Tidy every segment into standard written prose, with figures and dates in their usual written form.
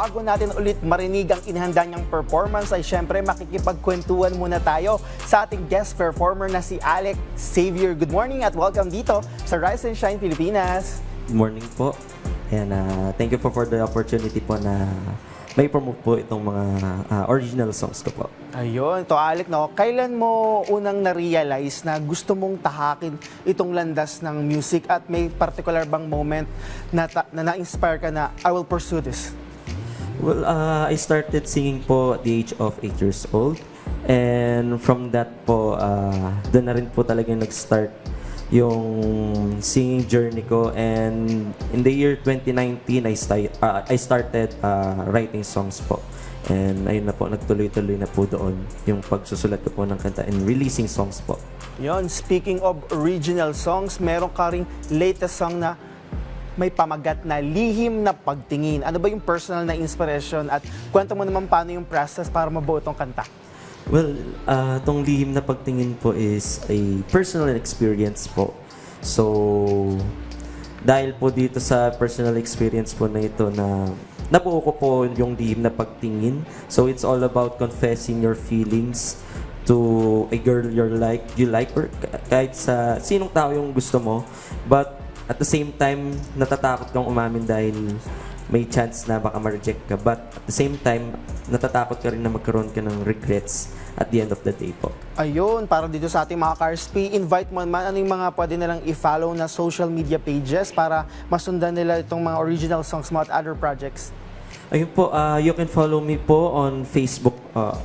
bago natin ulit marinig ang inihanda niyang performance ay syempre makikipagkwentuhan muna tayo sa ating guest performer na si Alex Xavier. Good morning at welcome dito sa Rise and Shine Pilipinas. Good morning po. And thank you po for the opportunity po na may promote po itong mga original songs ko po. Ayun, to Alec, no? Kailan mo unang na-realize na gusto mong tahakin itong landas ng music at may particular bang moment na na-inspire ka na I will pursue this? Well, I started singing po at the age of 8 years old. And from that po, doon na rin po talaga nag-start yung singing journey ko. And in the year 2019, I started writing songs po. And ayun na po, nagtuloy-tuloy na po doon yung pagsusulat ko po ng kanta and releasing songs po. Yon, speaking of original songs, meron ka ring latest song na may pamagat na Lihim na Pagtingin. Ano ba yung personal na inspiration at kwento mo naman paano yung process para mabuo itong kanta? Well, tong Lihim na Pagtingin po is a personal experience po. So, dahil po dito sa personal experience po na ito na nabuo ko po yung Lihim na Pagtingin. So, it's all about confessing your feelings to a girl you like or kahit sa sinong tao yung gusto mo. But at the same time, natatakot kang umamin dahil may chance na baka ma-reject ka. But at the same time, natatakot ka rin na magkaroon ka ng regrets at the end of the day po. Ayun, para dito sa ating mga Carsp, invite mo naman ano yung mga pwede nilang i-follow na social media pages para masundan nila itong mga original songs mo at other projects. Ayun po, you can follow me po on Facebook,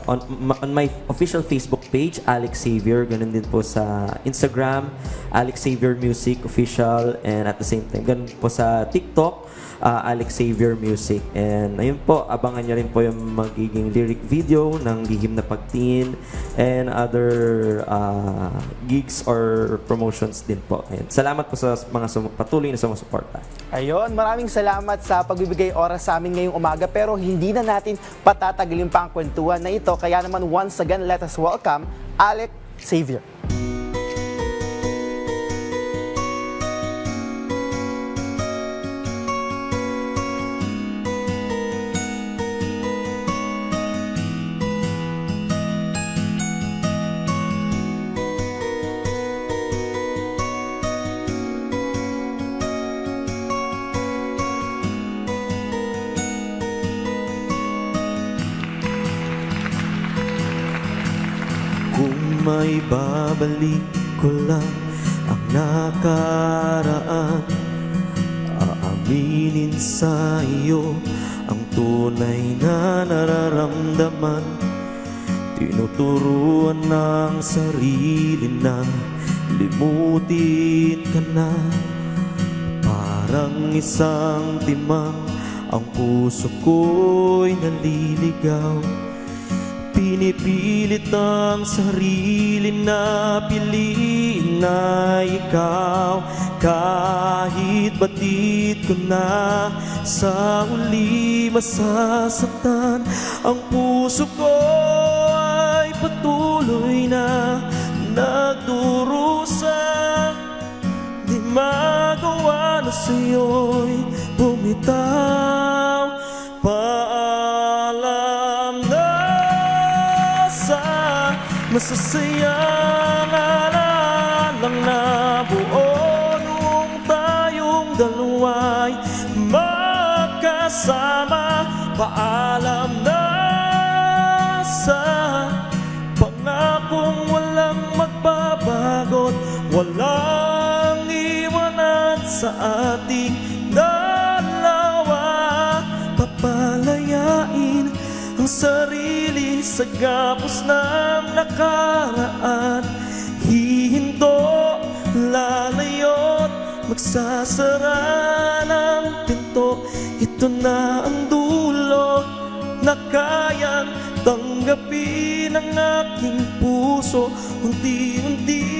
on my official Facebook page, Alex Xavier. Ganun din po sa Instagram, Alex Xavier Music Official. And at the same time, ganun po sa TikTok, Alex Xavier Music. And ayun po, abangan nyo rin po yung magiging lyric video ng Lihim na Pagtingin and other gigs or promotions din po. Ayun. Salamat po sa mga patuloy na sumusuporta. Ayun, maraming salamat sa pagbibigay oras sa amin ngayong umaga pero hindi na natin patatagalin pa ang kwentuhan na ito. Kaya naman once again, let us welcome Alex Xavier. Kung may babalik ko lang ang nakaraan, aaminin sa iyo ang tunay na nararamdaman. Tinuturuan ng sarili na limutin ka na. Parang isang timang ang puso ko'y naliligaw. Pinipilit ang sarili na piliin na ikaw. Kahit batid ko na sa huli masasaktan, ang puso ko ay patuloy na nagdurusa. Di magawa na sa'yo'y bumitaw. Paalam na sa masasayang alalang nabuo noong tayong dalawa'y magkasama. Paalam na sa pangakong walang magbabago't walang iwanan sa ating dalawa. Papalayain ang sarili sa gapos ng nakaraan. Hihinto, lalayo't magsasara ng pinto. Ito na ang dulo na kayang tanggapin ng aking puso. Unti-unti